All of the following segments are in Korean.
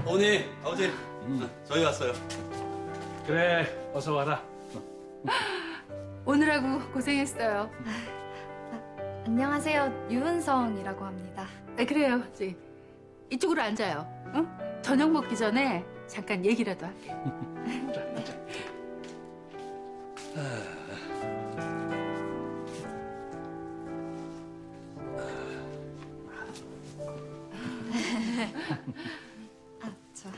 어머니, 아버지, 저희 왔어요. 그래, 어서 와라. 오느라고 고생했어요. 안녕하세요. 유은성이라고 합니다. 그래요. 이쪽으로 앉아요. 응? 저녁 먹기 전에 잠깐 얘기라도 할게. 자, 앉아. 저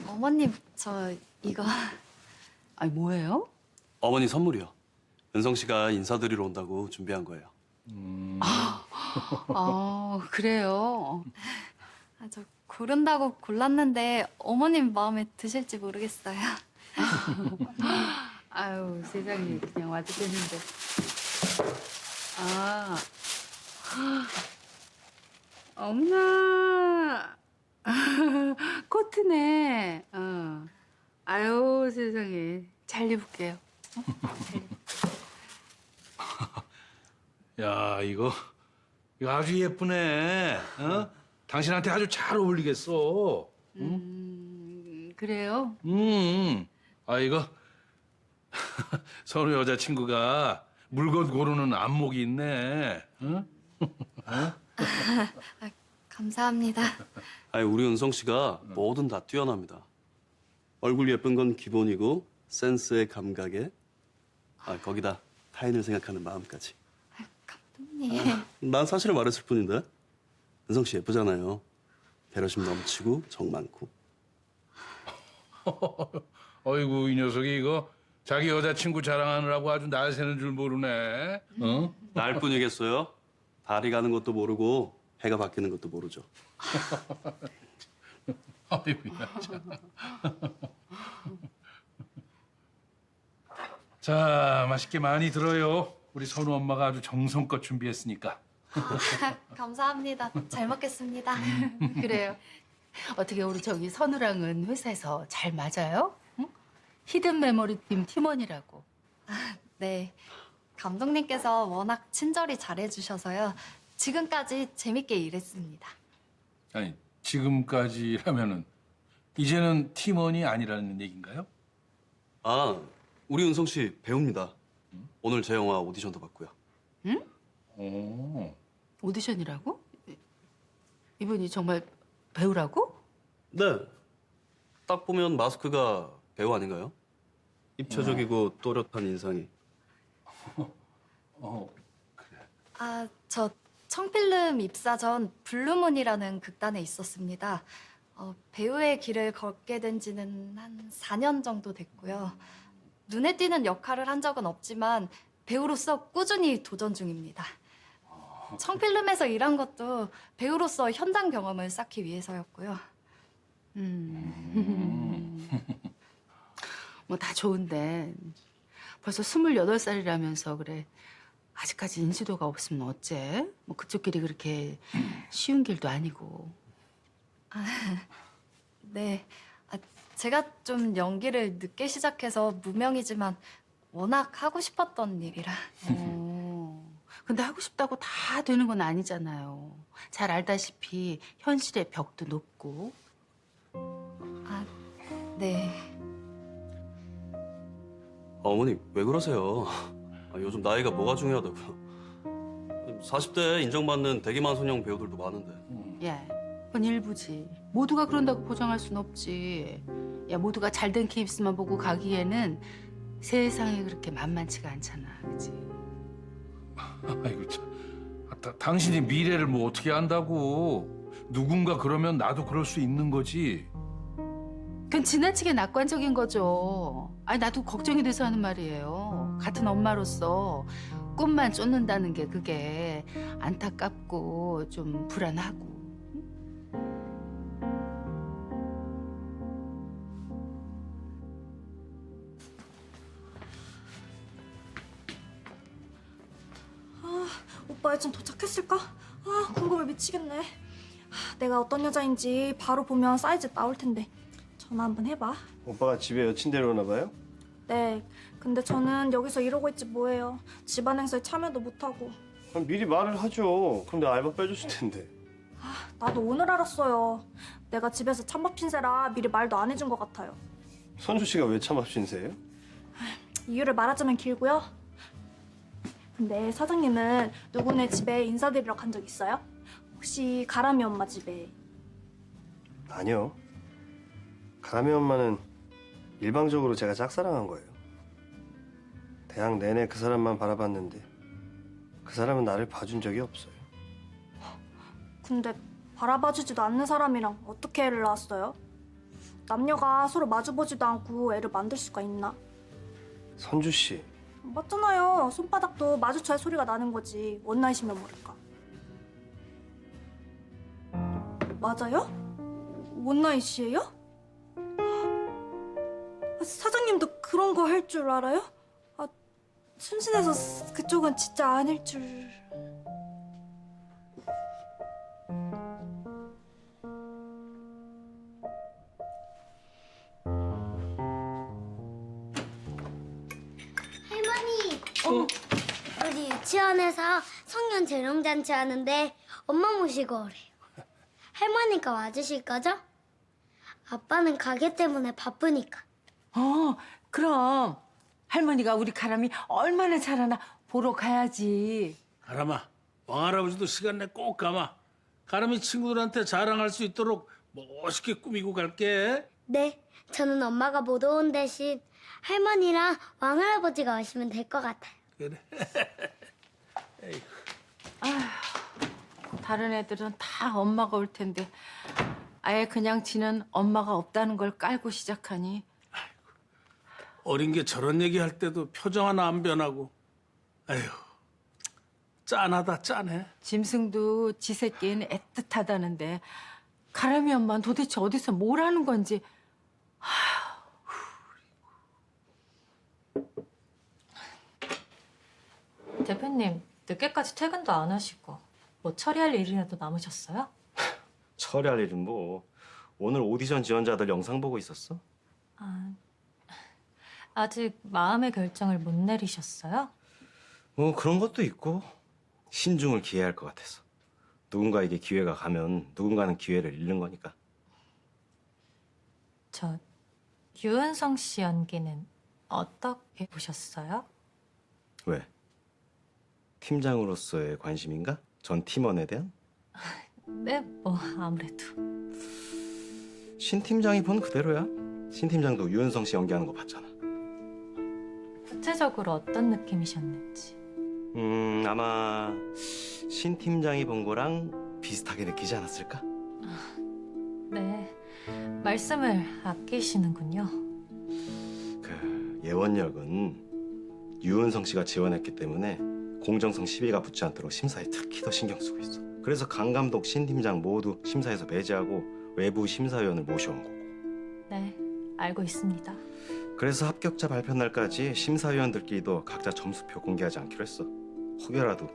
어머님, 저 이거 아니 뭐예요? 어머니 선물이요. 은성 씨가 인사드리러 온다고 준비한 거예요. 그래요. 저 고른다고 골랐는데 어머님 마음에 드실지 모르겠어요. 아유 세상에 그냥 와도 되는데. 엄마. 코트네. 아유 세상에 잘 입을게요. 야, 이거 아주 예쁘네. 어? 당신한테 아주 잘 어울리겠어. 그래요? 아, 이거 선우 여자친구가 물건 고르는 안목이 있네. 응? 감사합니다. 아니, 우리 은성 씨가 뭐든 다 뛰어납니다. 얼굴 예쁜 건 기본이고 센스에 감각에 거기다 타인을 생각하는 마음까지. 감독님. 난 사실을 말했을 뿐인데 은성 씨 예쁘잖아요. 배려심 넘치고 정 많고. 어이구, 이 녀석이 이거 자기 여자친구 자랑하느라고 아주 날 새는 줄 모르네. 어? 날 뿐이겠어요? 달이 가는 것도 모르고 해가 바뀌는 것도 모르죠. 아이고야, 참. 자, 맛있게 많이 들어요. 우리 선우 엄마가 아주 정성껏 준비했으니까. 감사합니다. 잘 먹겠습니다. 그래요. 어떻게 우리 저기 선우랑은 회사에서 잘 맞아요? 응? 히든 메모리 팀 팀원이라고. 네. 감독님께서 워낙 친절히 잘해주셔서요. 지금까지 재밌게 일했습니다. 아니, 지금까지라면은 이제는 팀원이 아니라는 얘기인가요? 우리 은성 씨 배우입니다. 오늘 제 영화 오디션도 봤고요. 오. 오디션이라고? 이분이 정말 배우라고? 네. 딱 보면 마스크가 배우 아닌가요? 입체적이고 또렷한 인상이. 그래. 저 청필름 입사 전 블루문이라는 극단에 있었습니다. 배우의 길을 걷게 된 지는 한 4년 정도 됐고요. 눈에 띄는 역할을 한 적은 없지만 배우로서 꾸준히 도전 중입니다. 청필름에서 일한 것도 배우로서 현장 경험을 쌓기 위해서였고요. 뭐 다 좋은데 벌써 28살이라면서 그래. 아직까지 인지도가 없으면 어째? 뭐 그쪽 길이 그렇게 쉬운 길도 아니고. 네. 제가 좀 연기를 늦게 시작해서 무명이지만 워낙 하고 싶었던 일이라. 근데 하고 싶다고 다 되는 건 아니잖아요. 잘 알다시피 현실의 벽도 높고. 네. 어머니 왜 그러세요? 요즘 나이가 뭐가 중요하다고요? 40대에 인정받는 대기만 소년 배우들도 많은데. 야, 그건 일부지. 모두가 그런다고 보장할 순 없지. 야, 모두가 잘된 케이스만 보고 가기에는 세상이 그렇게 만만치가 않잖아, 그치? 아이고 참. 당신이 미래를 뭐 어떻게 안다고? 누군가 그러면 나도 그럴 수 있는 거지. 그건 지나치게 낙관적인 거죠. 아니, 나도 걱정이 돼서 하는 말이에요. 같은 엄마로서 꿈만 쫓는다는 게 그게 안타깝고 좀 불안하고. 오빠 일찍 도착했을까? 궁금해 미치겠네. 내가 어떤 여자인지 바로 보면 사이즈 나올 텐데. 전화 한번 해봐. 오빠가 집에 여친 데려오나 봐요? 네. 근데 저는 여기서 이러고 있지 뭐예요. 집안 행사에 참여도 못하고. 그럼 미리 말을 하죠. 그럼 내가 알바 빼줬을 텐데. 나도 오늘 알았어요. 내가 집에서 찬밥 신세라 미리 말도 안 해준 것 같아요. 선주 씨가 왜 참합 신세예요? 이유를 말하자면 길고요. 근데 사장님은 누구네 집에 인사드리러 간 적 있어요? 혹시 가람이 엄마 집에? 아니요. 가람이 엄마는 일방적으로 제가 짝사랑한 거예요. 대학 내내 그 사람만 바라봤는데 그 사람은 나를 봐준 적이 없어요. 근데 바라봐주지도 않는 사람이랑 어떻게 애를 낳았어요? 남녀가 서로 마주보지도 않고 애를 만들 수가 있나? 선주 씨, 맞잖아요. 손바닥도 마주쳐야 소리가 나는 거지. 원나잇이면 모를까. 맞아요? 원나잇이에요? 사장님도 그런 거 할 줄 알아요? 순진해서 그쪽은 진짜 아닐 줄. 할머니, 우리 유치원에서 성년 재롱잔치 하는데 엄마 모시고 오래요. 할머니가 와주실 거죠? 아빠는 가게 때문에 바쁘니까. 그럼 할머니가 우리 가람이 얼마나 잘하나 보러 가야지. 가람아, 왕할아버지도 시간 내 꼭 가마. 가람이 친구들한테 자랑할 수 있도록 멋있게 꾸미고 갈게. 네, 저는 엄마가 못 온 대신 할머니랑 왕할아버지가 오시면 될 것 같아요. 그래. 다른 애들은 다 엄마가 올 텐데 아예 그냥 지는 엄마가 없다는 걸 깔고 시작하니 어린 게 저런 얘기할 때도 표정 하나 안 변하고. 아휴, 짠하다 짠해. 짐승도 지 새끼는 애틋하다는데 가람이 엄마는 도대체 어디서 뭘 하는 건지. 대표님, 늦게까지 퇴근도 안 하시고 뭐 처리할 일이라도 남으셨어요? 처리할 일은 뭐 오늘 오디션 지원자들 영상 보고 있었어? 아직 마음의 결정을 못 내리셨어요? 뭐 그런 것도 있고 신중을 기해야 할 것 같아서. 누군가에게 기회가 가면 누군가는 기회를 잃는 거니까. 저 유은성 씨 연기는 어떻게 보셨어요? 왜? 팀장으로서의 관심인가? 전 팀원에 대한? 네, 뭐 아무래도. 신 팀장이 본 그대로야. 신 팀장도 유은성 씨 연기하는 거 봤잖아. 구체적으로 어떤 느낌이셨는지. 아마 신 팀장이 본 거랑 비슷하게 느끼지 않았을까? 네, 말씀을 아끼시는군요. 그 예원역은 유은성 씨가 지원했기 때문에 공정성 시비가 붙지 않도록 심사에 특히 더 신경 쓰고 있어. 그래서 강 감독, 신 팀장 모두 심사에서 배제하고 외부 심사위원을 모셔온 거고. 네, 알고 있습니다. 그래서 합격자 발표 날까지 심사위원들끼리도 각자 점수표 공개하지 않기로 했어. 혹여라도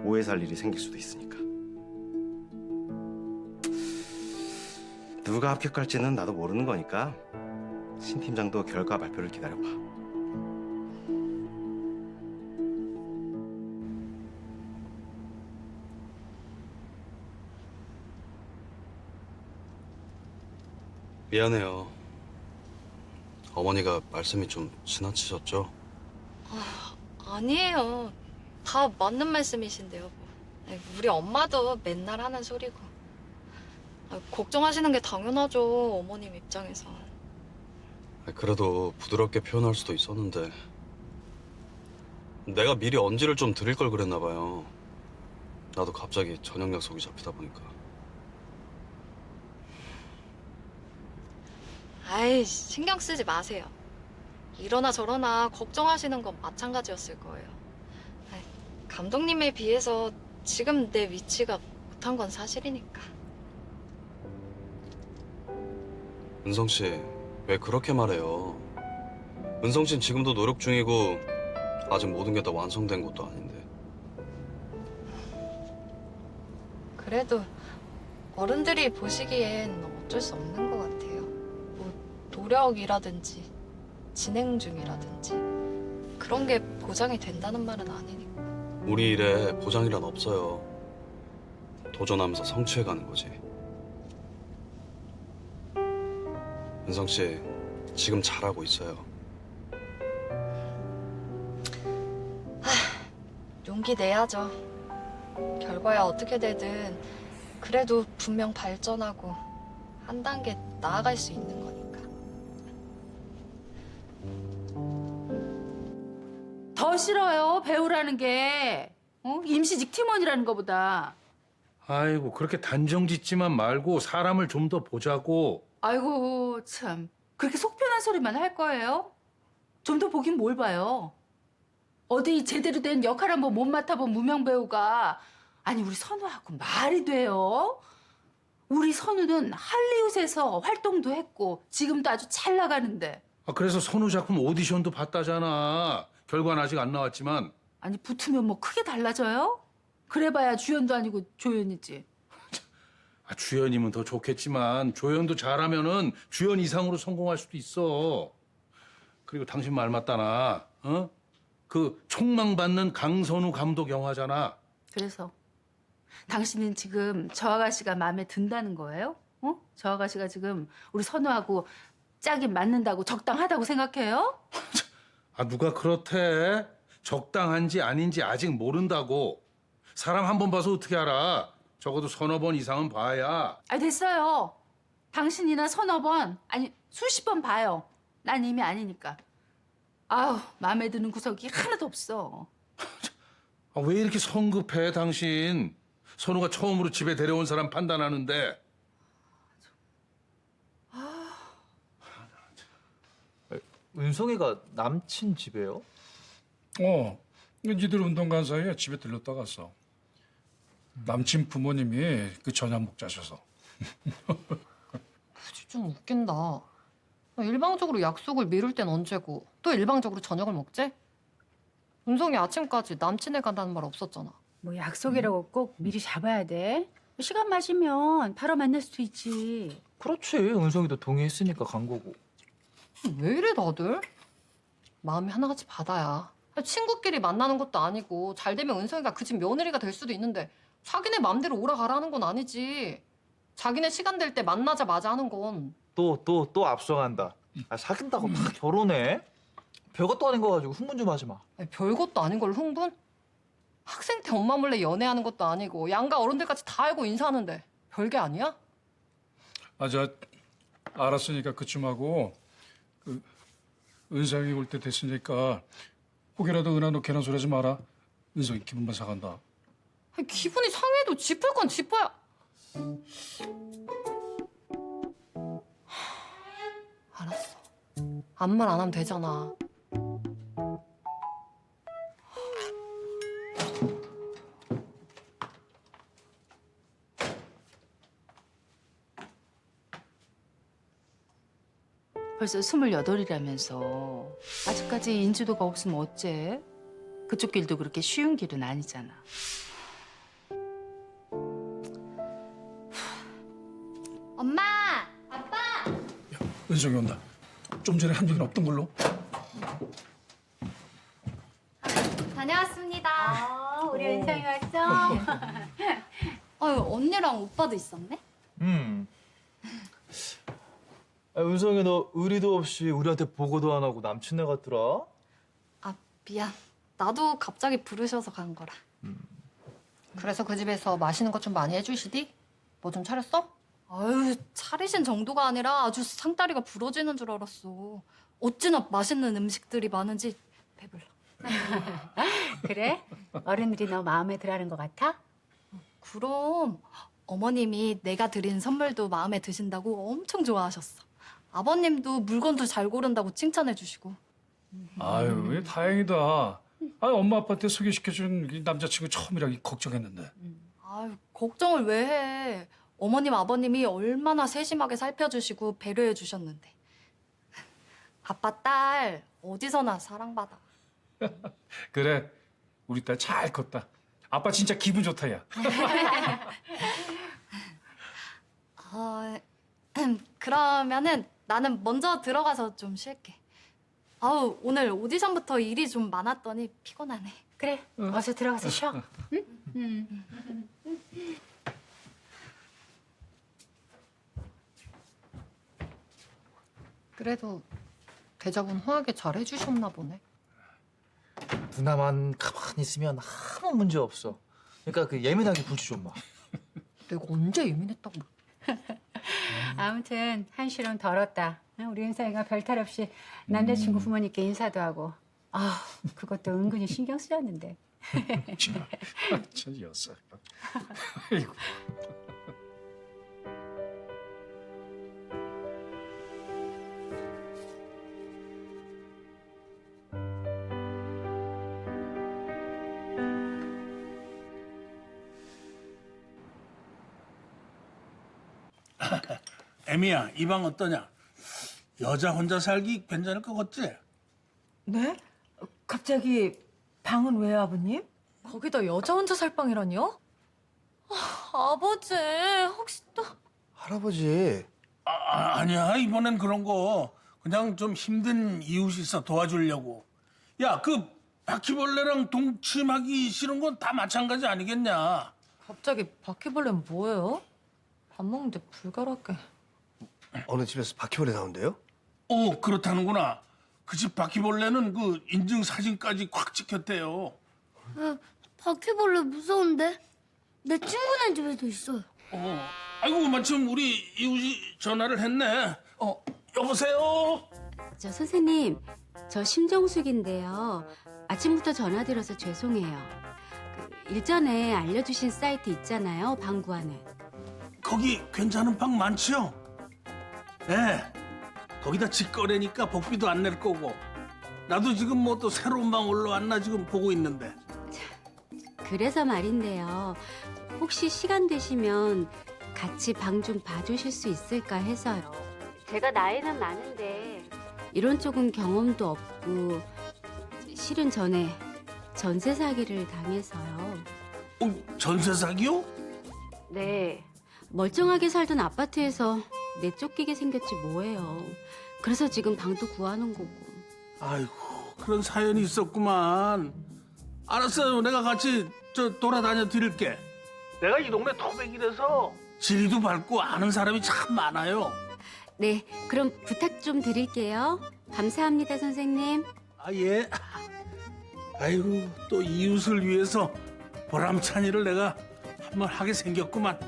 오해 살 일이 생길 수도 있으니까. 누가 합격할지는 나도 모르는 거니까 신 팀장도 결과 발표를 기다려봐. 미안해요. 어머니가 말씀이 좀 지나치셨죠? 아니에요. 다 맞는 말씀이신데요. 뭐. 아니, 우리 엄마도 맨날 하는 소리고. 걱정하시는 게 당연하죠. 어머님 입장에선. 그래도 부드럽게 표현할 수도 있었는데 내가 미리 언지를 좀 드릴 걸 그랬나 봐요. 나도 갑자기 저녁 약속이 잡히다 보니까. 아이, 신경 쓰지 마세요. 이러나 저러나 걱정하시는 건 마찬가지였을 거예요. 아이, 감독님에 비해서 지금 내 위치가 못한 건 사실이니까. 은성 씨, 왜 그렇게 말해요? 은성 씨는 지금도 노력 중이고 아직 모든 게 다 완성된 것도 아닌데. 그래도 어른들이 보시기엔 어쩔 수 없는 것 같아요. 뭐 노력이라든지 진행 중이라든지 그런 게 보장이 된다는 말은 아니니까. 우리 일에 보장이란 없어요. 도전하면서 성취해가는 거지. 은성 씨 지금 잘하고 있어요. 용기 내야죠. 결과야 어떻게 되든 그래도 분명 발전하고 한 단계 나아갈 수 있는 거니까. 더 싫어요, 배우라는 게. 임시직 팀원이라는 거보다. 아이고 그렇게 단정짓지만 말고 사람을 좀 더 보자고. 아이고, 참. 그렇게 속편한 소리만 할 거예요? 좀 더 보긴 뭘 봐요. 어디 제대로 된 역할 한번 못 맡아본 무명 배우가 아니 우리 선우하고 말이 돼요? 우리 선우는 할리우드에서 활동도 했고 지금도 아주 잘 나가는데. 아, 그래서 선우 작품 오디션도 봤다잖아. 결과는 아직 안 나왔지만. 아니 붙으면 뭐 크게 달라져요? 그래봐야 주연도 아니고 조연이지. 아, 주연이면 더 좋겠지만 조연도 잘하면은 주연 이상으로 성공할 수도 있어. 그리고 당신 말 맞다나. 어? 그 총망받는 강선우 감독 영화잖아. 그래서 당신은 지금 저 아가씨가 마음에 든다는 거예요? 저 아가씨가 지금 우리 선우하고 짝이 맞는다고 적당하다고 생각해요? 아, 누가 그렇대? 적당한지 아닌지 아직 모른다고. 사람 한 번 봐서 어떻게 알아? 적어도 서너 번 이상은 봐야. 아 됐어요. 당신이나 서너 번 아니 수십 번 봐요. 난 이미 아니니까. 아우 마음에 드는 구석이 하나도 없어. 아, 왜 이렇게 성급해 당신? 선우가 처음으로 집에 데려온 사람 판단하는데. 은성이가 남친 집에요? 니들 운동 간 사이에 집에 들렀다 갔어. 남친 부모님이 그 저녁 먹자셔서. 굳이 좀 웃긴다. 일방적으로 약속을 미룰 땐 언제고 또 일방적으로 저녁을 먹지? 은성이 아침까지 남친에 간다는 말 없었잖아. 뭐 약속이라고 꼭 미리 잡아야 돼? 시간 맞으면 바로 만날 수도 있지. 그렇지. 은성이도 동의했으니까 간 거고. 왜 이래 다들? 마음이 하나같이 바다야. 친구끼리 만나는 것도 아니고 잘 되면 은성이가 그 집 며느리가 될 수도 있는데 자기네 맘대로 오라가라는 건 아니지. 자기네 시간 될 때 만나자마자 하는 건. 또 앞서간다. 아, 사귄다고 다 결혼해? 별것도 아닌 거 가지고 흥분 좀 하지 마. 아니, 별것도 아닌 걸 흥분? 학생 때 엄마 몰래 연애하는 것도 아니고 양가 어른들까지 다 알고 인사하는데 별게 아니야? 알았으니까 그쯤 하고 은성이 올 때 됐으니까 혹이라도 은하 놓게나 소리 하지 마라. 은성이 기분만 상한다. 아니, 기분이 상해도 짚을 건 짚어야. 알았어. 아무 말 안 하면 되잖아. 벌써 28이라면서 아직까지 인지도가 없으면 어째? 그쪽 길도 그렇게 쉬운 길은 아니잖아. 엄마! 아빠! 은성이 온다. 좀 전에 한 적은 없던 걸로. 다녀왔습니다. 우리 은성이 왔어? 아유, 언니랑 오빠도 있었네? 은성이 너 의리도 없이 우리한테 보고도 안 하고 남친네 같더라? 아, 미안. 나도 갑자기 부르셔서 간 거라. 그래서 그 집에서 맛있는 것 좀 많이 해주시디? 뭐 좀 차렸어? 아유, 차리신 정도가 아니라 아주 상다리가 부러지는 줄 알았어. 어찌나 맛있는 음식들이 많은지 배불러. 그래? 어른들이 너 마음에 들어하는 것 같아? 그럼 어머님이 내가 드린 선물도 마음에 드신다고 엄청 좋아하셨어. 아버님도 물건도 잘 고른다고 칭찬해 주시고. 아유, 다행이다. 엄마 아빠한테 소개시켜준 이 남자친구 처음이라 걱정했는데. 아유, 걱정을 왜 해. 어머님, 아버님이 얼마나 세심하게 살펴주시고 배려해 주셨는데. 아빠 딸 어디서나 사랑받아. 그래, 우리 딸 잘 컸다. 아빠 진짜 기분 좋다, 야. 그러면은 나는 먼저 들어가서 좀 쉴게. 아우, 오늘 오디션부터 일이 좀 많았더니 피곤하네. 그래, 어서 들어가서 쉬어. 그래도 대접은 후하게 잘 해주셨나 보네. 누나만 가만히 있으면 아무 문제 없어. 그러니까 그 예민하게 굴지 좀 마. 내가 언제 예민했다고. 아무튼 한시름 덜었다. 우리 은서이가 별탈 없이 남자친구 부모님께 인사도 하고. 아, 그것도 은근히 신경 쓰였는데. 저 녀석. 아이고. 애미야, 이 방 어떠냐? 여자 혼자 살기 괜찮을 것 같지? 네? 갑자기 방은 왜요, 아버님? 거기다 여자 혼자 살 방이라니요? 아버지, 혹시 또... 할아버지. 아니야, 이번엔 그런 거 그냥 좀 힘든 이웃이 있어 도와주려고. 야, 그 바퀴벌레랑 동침하기 싫은 건 다 마찬가지 아니겠냐? 갑자기 바퀴벌레는 뭐예요? 밥 먹는데 불가라게. 어느 집에서 바퀴벌레 나온대요? 그렇다는구나. 그 집 바퀴벌레는 그 인증 사진까지 콱 찍혔대요. 바퀴벌레 무서운데? 내 친구네 집에도 있어요. 아이고, 마침 우리 이웃이 전화를 했네. 여보세요? 저 선생님, 저 심정숙인데요. 아침부터 전화드려서 죄송해요. 일전에 알려주신 사이트 있잖아요, 방 구하는. 거기 괜찮은 방 많지요? 네. 거기다 직거래니까 복비도 안 낼 거고. 나도 지금 뭐 또 새로운 방 올라왔나 지금 보고 있는데. 그래서 말인데요. 혹시 시간 되시면 같이 방 좀 봐주실 수 있을까 해서요. 제가 나이는 많은데 이런 쪽은 경험도 없고 실은 전에 전세 사기를 당해서요. 전세 사기요? 네. 멀쩡하게 살던 아파트에서 내쫓기게 생겼지 뭐예요. 그래서 지금 방도 구하는 거고. 아이고, 그런 사연이 있었구만. 알았어요. 내가 같이 돌아다녀 드릴게. 내가 이 동네 토백이라서 지리도 밝고 아는 사람이 참 많아요. 네, 그럼 부탁 좀 드릴게요. 감사합니다, 선생님. 예. 아이고, 또 이웃을 위해서 보람찬 일을 내가 한번 하게 생겼구만.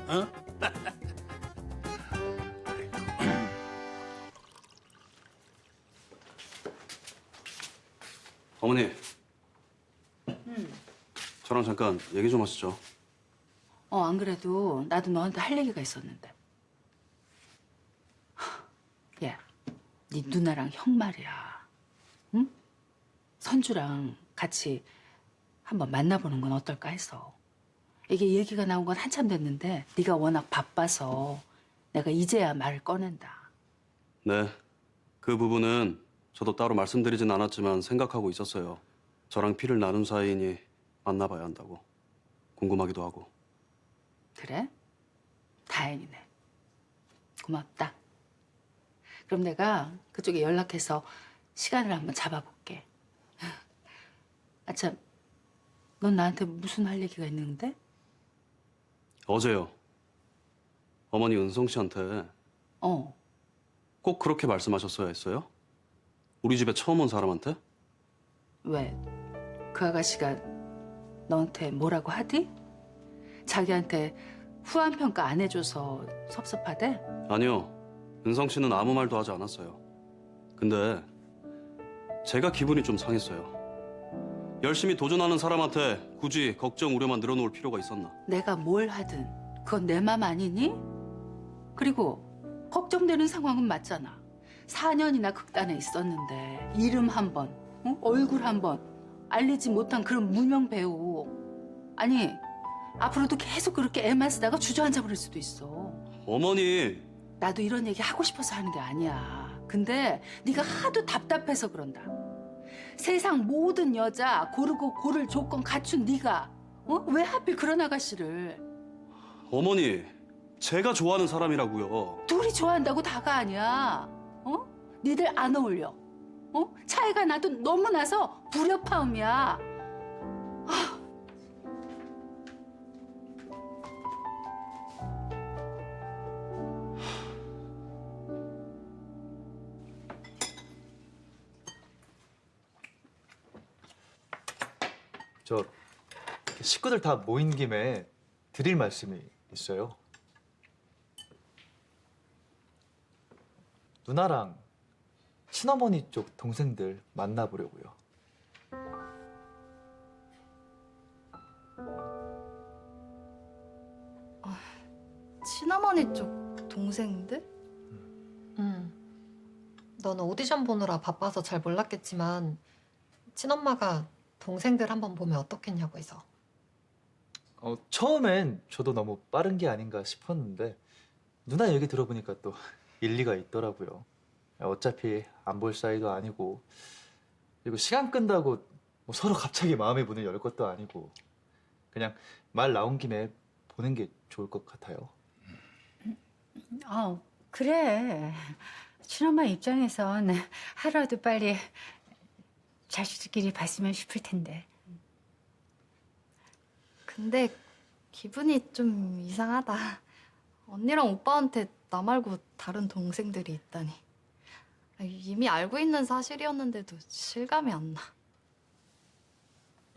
어머니. 저랑 잠깐 얘기 좀 하시죠. 안 그래도 나도 너한테 할 얘기가 있었는데. 야, 네 누나랑 형 말이야. 응? 선주랑 같이 한번 만나보는 건 어떨까 해서. 이게 얘기가 나온 건 한참 됐는데 네가 워낙 바빠서 내가 이제야 말을 꺼낸다. 네. 그 부분은 저도 따로 말씀드리진 않았지만 생각하고 있었어요. 저랑 피를 나눈 사이이니 만나봐야 한다고. 궁금하기도 하고. 그래? 다행이네. 고맙다. 그럼 내가 그쪽에 연락해서 시간을 한번 잡아볼게. 아, 참, 넌 나한테 무슨 할 얘기가 있는데? 어제요. 어머니 은성 씨한테 꼭 그렇게 말씀하셨어야 했어요? 우리 집에 처음 온 사람한테? 왜? 그 아가씨가 너한테 뭐라고 하디? 자기한테 후한 평가 안 해줘서 섭섭하대? 아니요. 은성 씨는 아무 말도 하지 않았어요. 근데 제가 기분이 좀 상했어요. 열심히 도전하는 사람한테 굳이 걱정, 우려만 늘어놓을 필요가 있었나? 내가 뭘 하든 그건 내 맘 아니니? 그리고 걱정되는 상황은 맞잖아. 4년이나 극단에 있었는데 이름 한 번, 얼굴 한 번 알리지 못한 그런 무명 배우. 아니, 앞으로도 계속 그렇게 애만 쓰다가 주저앉아 버릴 수도 있어. 어머니! 나도 이런 얘기 하고 싶어서 하는 게 아니야. 근데 네가 하도 답답해서 그런다. 세상 모든 여자 고르고 고를 조건 갖춘 네가 왜 하필 그런 아가씨를. 어머니, 제가 좋아하는 사람이라고요. 둘이 좋아한다고 다가 아니야. 니들 안 어울려. 차이가 나도 너무 나서 불협화음이야. 저 식구들 다 모인 김에 드릴 말씀이 있어요. 누나랑 친어머니 쪽 동생들 만나보려고요. 친어머니 쪽 동생들? 너는 오디션 보느라 바빠서 잘 몰랐겠지만 친엄마가 동생들 한번 보면 어떻겠냐고 해서. 처음엔 저도 너무 빠른 게 아닌가 싶었는데 누나 얘기 들어보니까 또 일리가 있더라고요. 어차피 안 볼 사이도 아니고 그리고 시간 끈다고 뭐 서로 갑자기 마음의 문을 열 것도 아니고 그냥 말 나온 김에 보는 게 좋을 것 같아요. 그래. 친엄마 입장에선 하루라도 빨리 자식들끼리 봤으면 싶을 텐데. 근데 기분이 좀 이상하다. 언니랑 오빠한테 나 말고 다른 동생들이 있다니. 이미 알고 있는 사실이었는데도 실감이 안 나.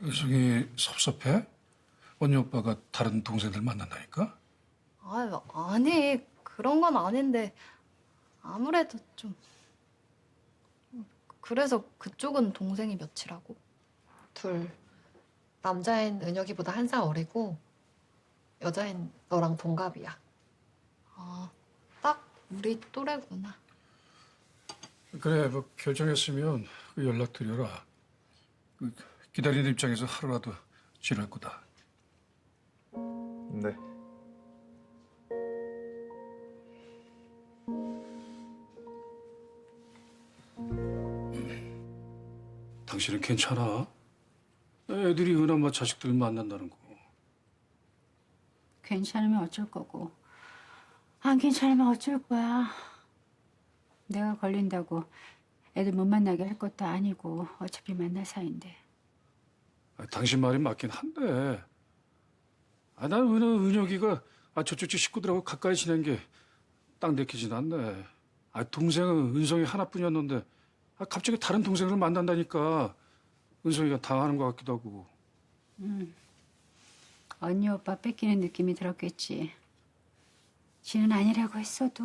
은성이 섭섭해? 언니 오빠가 다른 동생들 만난다니까? 아니 그런 건 아닌데 아무래도 좀 그래서 그쪽은 동생이 몇이라고? 둘. 남자인 은혁이보다 1살 어리고 여자인 너랑 동갑이야. 딱 우리 또래구나. 그래, 뭐 결정했으면 그 연락 드려라. 기다리는 입장에서 하루라도 지날 거다. 네. 당신은 괜찮아? 애들이 은엄마 자식들 만난다는 거. 괜찮으면 어쩔 거고 안 괜찮으면 어쩔 거야. 내가 걸린다고 애들 못 만나게 할 것도 아니고 어차피 만날 사이인데. 당신 말이 맞긴 한데. 난 은혁이가 저쪽 집 식구들하고 가까이 지낸 게 딱 내키진 않네. 동생은 은성이 하나뿐이었는데 갑자기 다른 동생을 만난다니까 은성이가 당하는 것 같기도 하고. 언니 오빠 뺏기는 느낌이 들었겠지. 지는 아니라고 했어도.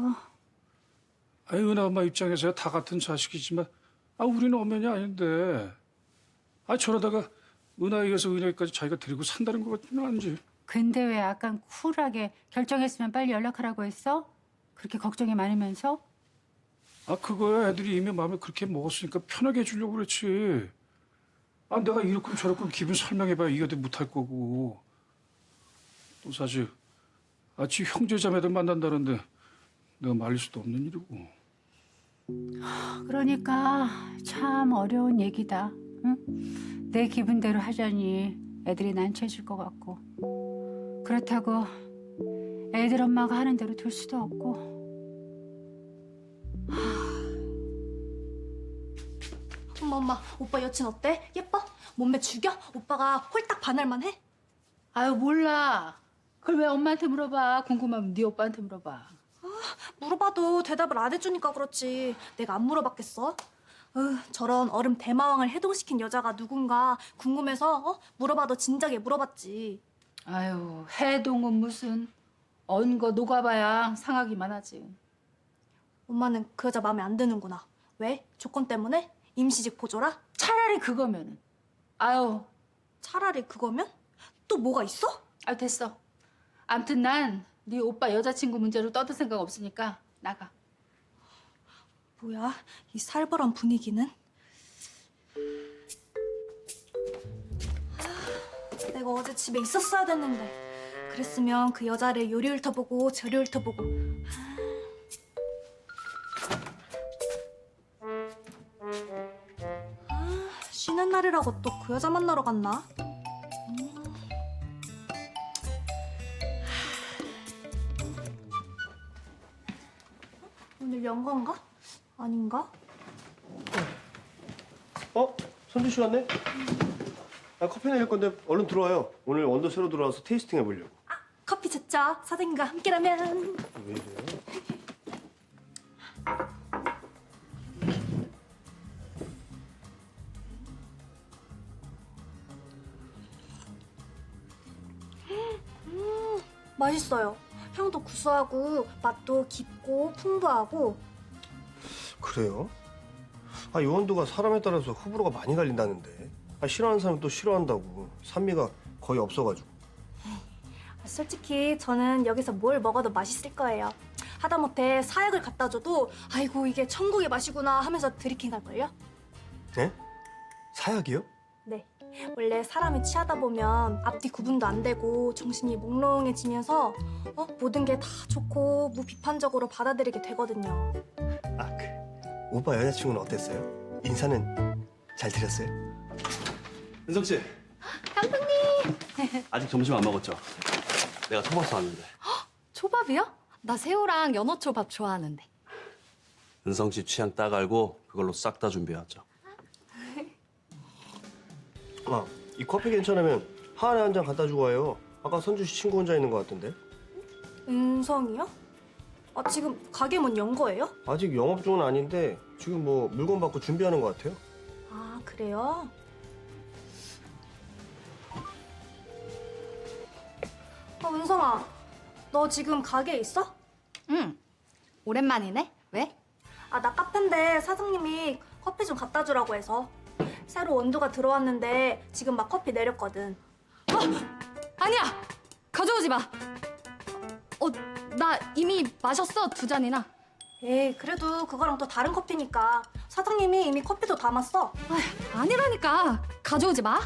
은하 엄마 입장에서야 다 같은 자식이지만 우리는 엄연이 아닌데. 저러다가 은하에게서 은혁이까지 자기가 데리고 산다는 것 같지는 않지. 근데 왜 아까 쿨하게 결정했으면 빨리 연락하라고 했어? 그렇게 걱정이 많으면서? 그거야 애들이 이미 마음에 그렇게 먹었으니까 편하게 해주려고 그랬지. 내가 이렇게 저렇게 기분 설명해봐야 이해도 못할 거고. 또 사실 지 형제자매들 만난다는데 내가 말릴 수도 없는 일이고. 그러니까 참 어려운 얘기다. 응? 내 기분대로 하자니 애들이 난처해질 것 같고. 그렇다고 애들 엄마가 하는 대로 둘 수도 없고. 엄마, 오빠 여친 어때? 예뻐? 몸매 죽여? 오빠가 홀딱 반할만 해? 아유 몰라. 그걸 왜 엄마한테 물어봐. 궁금하면 네 오빠한테 물어봐. 물어봐도 대답을 안 해주니까 그렇지. 내가 안 물어봤겠어? 저런 얼음 대마왕을 해동시킨 여자가 누군가 궁금해서 물어봐도 진작에 물어봤지. 아유 해동은 무슨 언거 녹아봐야 상하기만 하지. 엄마는 그 여자 마음에 안 드는구나. 왜? 조건 때문에? 임시직 보조라? 차라리 그거면은. 아유 차라리 그거면? 또 뭐가 있어? 됐어. 암튼 난 네 오빠 여자친구 문제로 떠들 생각 없으니까 나가. 뭐야, 이 살벌한 분위기는? 내가 어제 집에 있었어야 됐는데. 그랬으면 그 여자를 요리 훑어보고 저리 훑어보고. 쉬는 날이라고 또 그 여자 만나러 갔나? 오늘 연건가? 아닌가? 선주 씨 왔네? 커피 내릴 건데 얼른 들어와요. 오늘 원두 새로 들어와서 테이스팅 해보려고. 커피 좋죠. 사장님과 함께라면. 왜 이래요? 맛있어요. 향도 구수하고 맛도 깊고 풍부하고. 그래요? 아, 요원두가 사람에 따라서 호불호가 많이 갈린다는데. 아, 싫어하는 사람은 또 싫어한다고. 산미가 거의 없어가지고. 솔직히 저는 여기서 뭘 먹어도 맛있을 거예요. 하다못해 사약을 갖다 줘도 아이고 이게 천국의 맛이구나 하면서 들이킹할걸요? 네? 사약이요? 네. 원래 사람이 취하다 보면 앞뒤 구분도 안 되고 정신이 몽롱해지면서 모든 게 다 좋고 무비판적으로 받아들이게 되거든요. 아, 오빠 여자친구는 어땠어요? 인사는 잘 드렸어요? 은성 씨. 감독님! 아직 점심 안 먹었죠? 내가 초밥 사왔는데. 초밥이요? 나 새우랑 연어초밥 좋아하는데. 은성 씨 취향 딱 알고 그걸로 싹 다 준비해왔죠. 아, 이 커피 괜찮으면 하안에 한 잔 갖다 주고 와요. 아까 선주 씨 친구 혼자 있는 것 같은데. 은성이요? 지금 가게 문 연 거예요? 아직 영업 중은 아닌데 지금 뭐 물건 받고 준비하는 것 같아요. 아, 그래요? 은성아, 너 지금 가게에 있어? 응. 오랜만이네. 왜? 나 카페인데 사장님이 커피 좀 갖다 주라고 해서. 새로 원두가 들어왔는데 지금 막 커피 내렸거든. 아니야! 가져오지 마! 나 이미 마셨어, 2잔이나. 에이, 그래도 그거랑 또 다른 커피니까. 사장님이 이미 커피도 담았어. 아니라니까. 가져오지 마.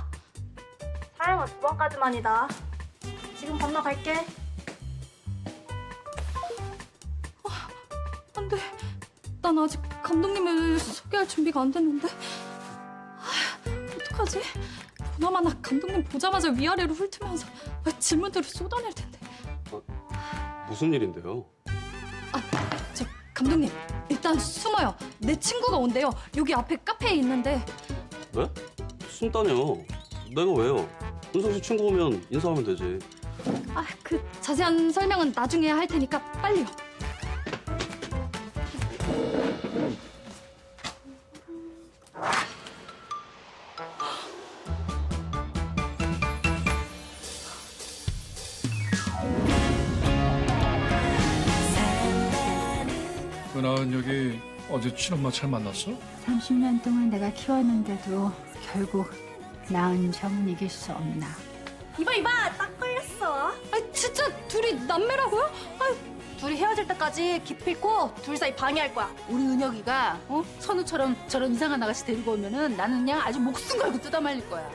사양은 2번까지만이다. 지금 건너갈게. 안 돼. 난 아직 감독님을 소개할 준비가 안 됐는데. 어떡하지? 보나마 나 감독님 보자마자 위아래로 훑으면서 질문들을 쏟아낼 텐데. 무슨 일인데요? 저 감독님, 일단 숨어요. 내 친구가 온대요. 여기 앞에 카페에 있는데. 네? 숨다녀. 내가 왜요? 은성 씨 친구 오면 인사하면 되지. 그 자세한 설명은 나중에 할 테니까 빨리요. 은하은 여기 어제 친엄마 잘 만났어? 30년 동안 내가 키웠는데도 결국 낳은 점은 이길 수 없나. 이봐, 딱 걸렸어. 진짜 둘이 남매라고요? 둘이 헤어질 때까지 기필코 둘 사이 방해할 거야. 우리 은혁이가 선우처럼 저런 이상한 아가씨 데리고 오면은 나는 그냥 아주 목숨 걸고 뜯어말릴 거야.